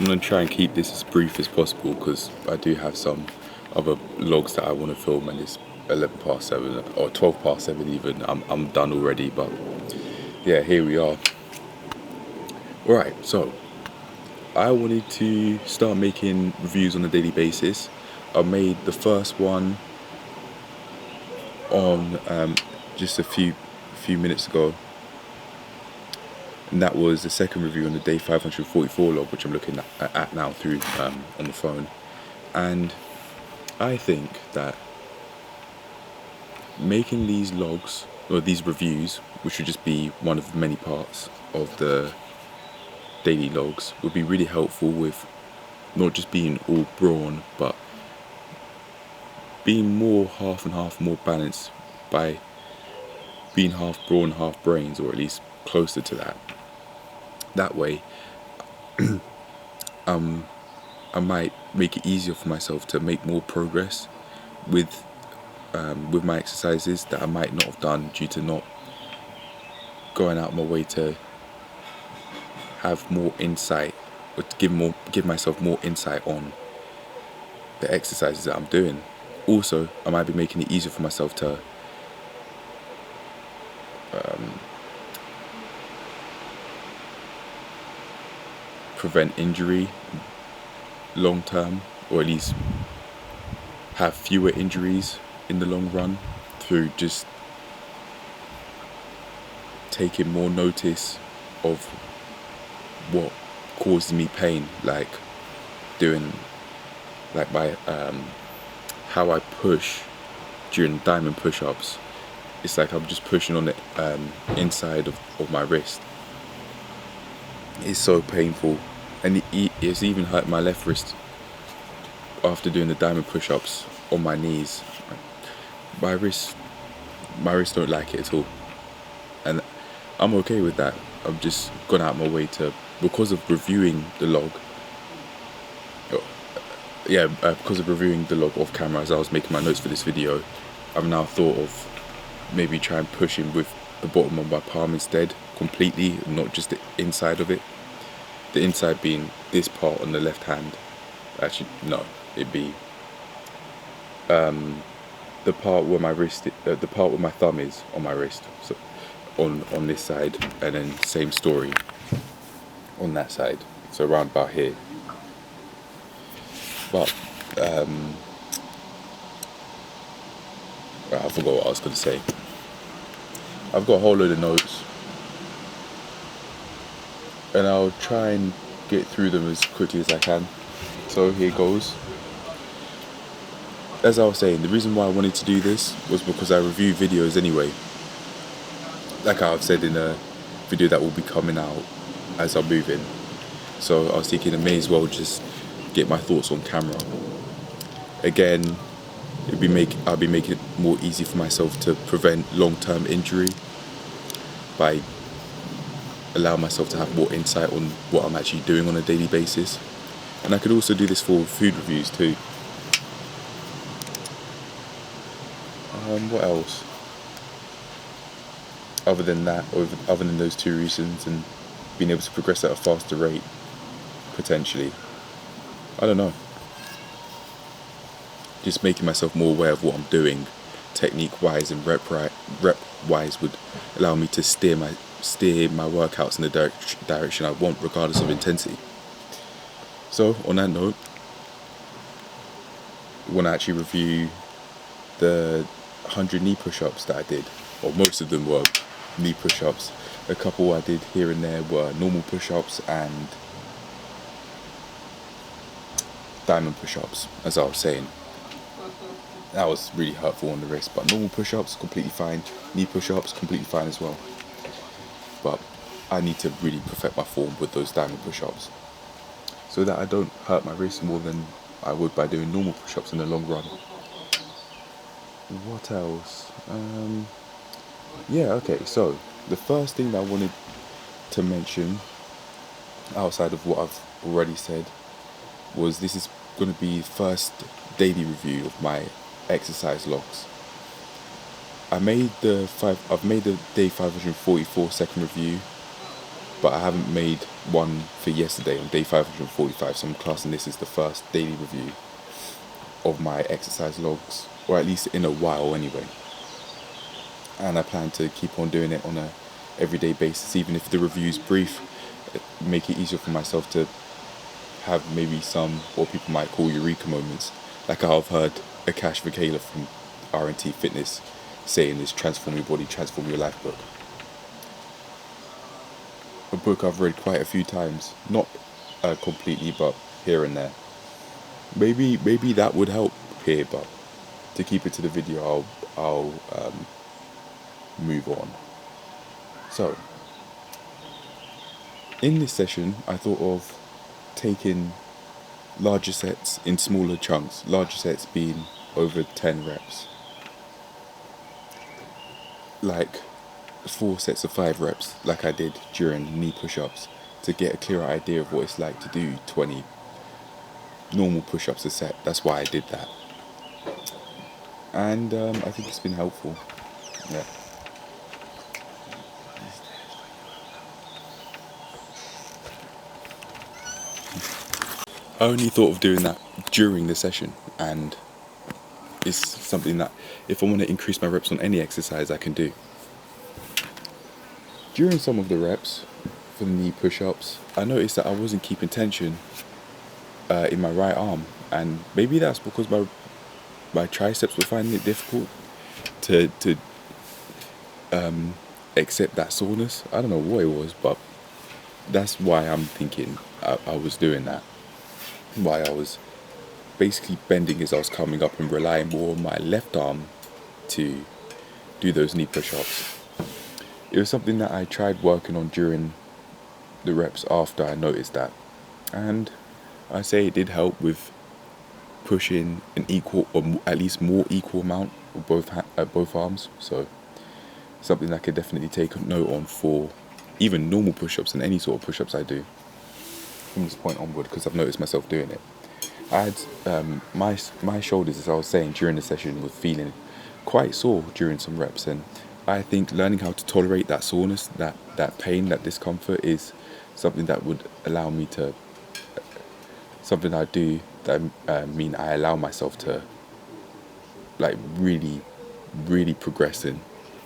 I'm going to try and keep this as brief as possible because I do have some other logs that I want to film, and it's 11 past 7 or 12 past 7 even. I'm done already, but yeah, here we are. Alright, so I wanted to start making reviews on a daily basis. I made the first one on just a few minutes ago, and that was the second review on the day 544 log, which I'm looking at now through on the phone. And I think that making these logs or these reviews, which would just be one of many parts of the daily logs, would be really helpful with not just being all brawn, but being more half and half, more balanced by being half brawn, half brains, or at least closer to that. That way, I might make it easier for myself to make more progress with my exercises that I might not have done due to not going out my way to have more insight, or to give myself more insight on the exercises that I'm doing. Also, I might be making it easier for myself to prevent injury long term, or at least have fewer injuries in the long run through just taking more notice of what causes me pain, like by how I push during diamond push-ups. It's like I'm just pushing on the inside of my wrist. It's so painful, and it's even hurt my left wrist after doing the diamond push-ups on my knees. My wrist don't like it at all, and I'm okay with that. I've just gone out my way to, because of reviewing the log. Because of reviewing the log off camera as I was making my notes for this video, I've now thought of maybe try and push him with the bottom of my palm instead, completely, not just the inside of it. The inside being this part on the left hand. Actually, no, it'd be the part where my wrist, the part where my thumb is on my wrist. So on this side, and then same story on that side. So around about here. But I forgot what I was going to say. I've got a whole load of notes, and I'll try and get through them as quickly as I can. So here goes. As I was saying, the reason why I wanted to do this was because I review videos anyway. Like I've said in a video that will be coming out as I'm moving. So I was thinking I may as well just get my thoughts on camera. Again, I'll be making it more easy for myself to prevent long-term injury by allowing myself to have more insight on what I'm actually doing on a daily basis. And I could also do this for food reviews too. What else? Other than that, or other than those two reasons, and being able to progress at a faster rate, potentially. I don't know. Just making myself more aware of what I'm doing, technique-wise and rep-wise, would allow me to steer my workouts in the direction I want, regardless of intensity. So, on that note, I want to actually review the 100 knee push-ups that I did, or most of them were knee push-ups. A couple I did here and there were normal push-ups and diamond push-ups, as I was saying. That was really hurtful on the wrist, but normal push-ups, completely fine. Knee push-ups, completely fine as well. But I need to really perfect my form with those diamond push-ups, so that I don't hurt my wrist more than I would by doing normal push-ups in the long run. What else? So the first thing that I wanted to mention, outside of what I've already said, was this is going to be the first daily review of my exercise logs. I've made the day 544 second review but I haven't made one for yesterday on day 545, so I'm classing this as the first daily review of my exercise logs, or at least in a while anyway. And I plan to keep on doing it on a everyday basis, even if the review's brief, make it easier for myself to have maybe some, what people might call eureka moments, like I've heard Akash Vakela from R&T Fitness say in this Transform Your Body, Transform Your Life book. A book I've read quite a few times, not completely, but here and there. Maybe that would help here, but to keep it to the video, I'll move on. So, in this session, I thought of taking larger sets in smaller chunks, larger sets being over 10 reps. Like 4 sets of 5 reps, like I did during knee push-ups, to get a clearer idea of what it's like to do 20 normal push-ups a set. That's why I did that. And I think it's been helpful. Yeah. I only thought of doing that during the session, and it's something that if I want to increase my reps on any exercise, I can do. During some of the reps for the knee push-ups, I noticed that I wasn't keeping tension in my right arm, and maybe that's because my triceps were finding it difficult to accept that soreness. I don't know what it was, but that's why I'm thinking I was doing that. Why I was basically bending as I was coming up and relying more on my left arm to do those knee push-ups. It was something that I tried working on during the reps after I noticed that, and I say it did help with pushing an equal, or at least more equal amount of both arms. So something I could definitely take a note on for even normal push-ups and any sort of push-ups I do from this point onward, because I've noticed myself doing it. I had my shoulders, as I was saying during the session, were feeling quite sore during some reps, and I think learning how to tolerate that soreness, that pain, that discomfort is something that would allow me to, something I do that mean I allow myself to like really progress and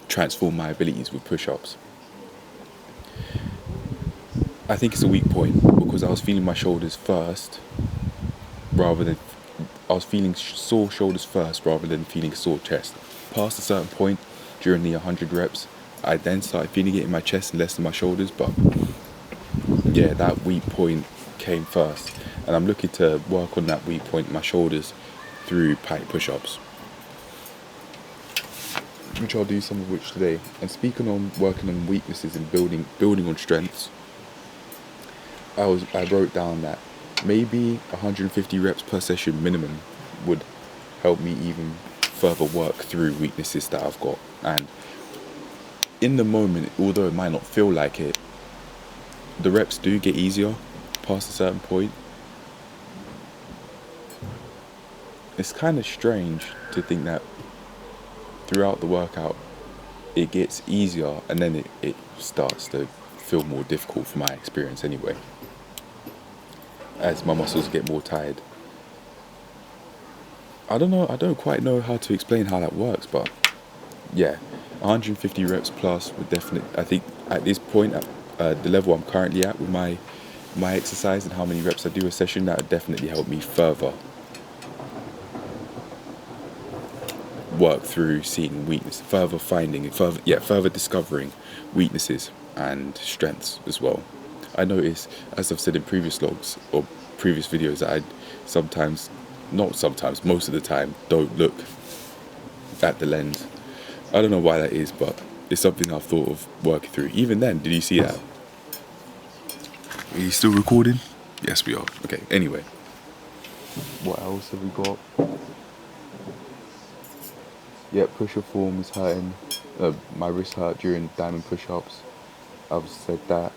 transform my abilities with push-ups. I think it's a weak point because I was feeling my shoulders first I was feeling sore shoulders first rather than feeling sore chest. Past a certain point during the 100 reps, I then started feeling it in my chest and less in my shoulders, but yeah, that weak point came first, and I'm looking to work on that weak point in my shoulders through pike push-ups, which I'll do some of which today. And speaking on working on weaknesses and building on strengths, I wrote down that maybe 150 reps per session minimum would help me even further work through weaknesses that I've got. And in the moment, although it might not feel like it, the reps do get easier past a certain point. It's kind of strange to think that throughout the workout it gets easier and then it starts to feel more difficult from my experience anyway, as my muscles get more tired. I don't quite know how to explain how that works, but yeah, 150 reps plus would definitely, I think at this point, at the level I'm currently at with my exercise and how many reps I do a session, that would definitely help me further work through seeing weakness, further discovering weaknesses and strengths as well. I notice, as I've said in previous logs or previous videos, that most of the time don't look at the lens. I don't know why that is, but it's something I've thought of working through. Even then, did you see that? Are you still recording? Yes, we are. Okay, anyway. What else have we got? Yeah, push-up form is hurting. My wrist hurt during diamond push-ups. I've said that.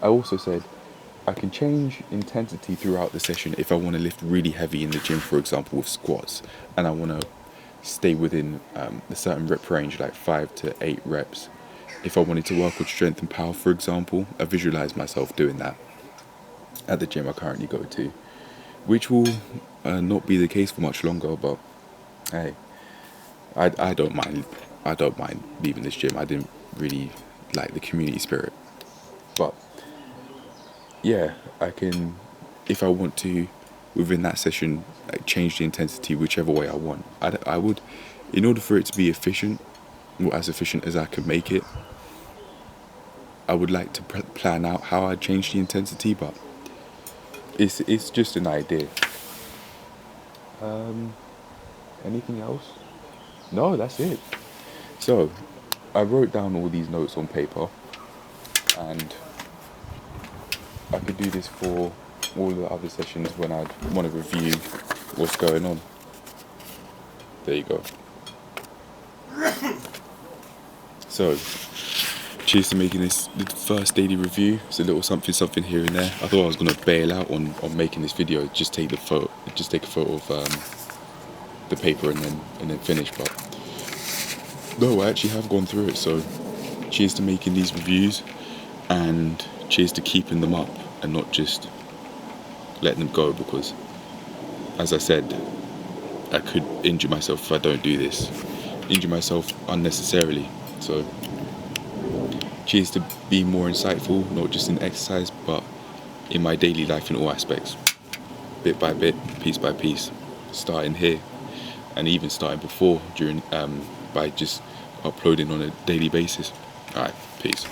I also said I can change intensity throughout the session if I want to lift really heavy in the gym, for example, with squats, and I want to stay within a certain rep range, like 5 to 8 reps. If I wanted to work on strength and power, for example, I visualize myself doing that at the gym I currently go to, which will not be the case for much longer. But hey, I don't mind. I don't mind leaving this gym. I didn't really like the community spirit, but yeah, I can, if I want to, within that session, like, change the intensity whichever way I want. I would, in order for it to be efficient, or as efficient as I can make it, I would like to plan out how I'd change the intensity, but it's just an idea. Anything else? No, that's it. So, I wrote down all these notes on paper, and I could do this for all the other sessions when I want to review what's going on. There you go. So, cheers to making this the first daily review. It's a little something here and there. I thought I was gonna bail out on making this video, just take a photo of the paper and then finish. But no, I actually have gone through it. So, cheers to making these reviews, and cheers to keeping them up and not just letting them go, because, as I said, I could injure myself if I don't do this. Injure myself unnecessarily. So, cheers to be more insightful, not just in exercise, but in my daily life in all aspects. Bit by bit, piece by piece, starting here, and even starting before, by just uploading on a daily basis. Alright, peace.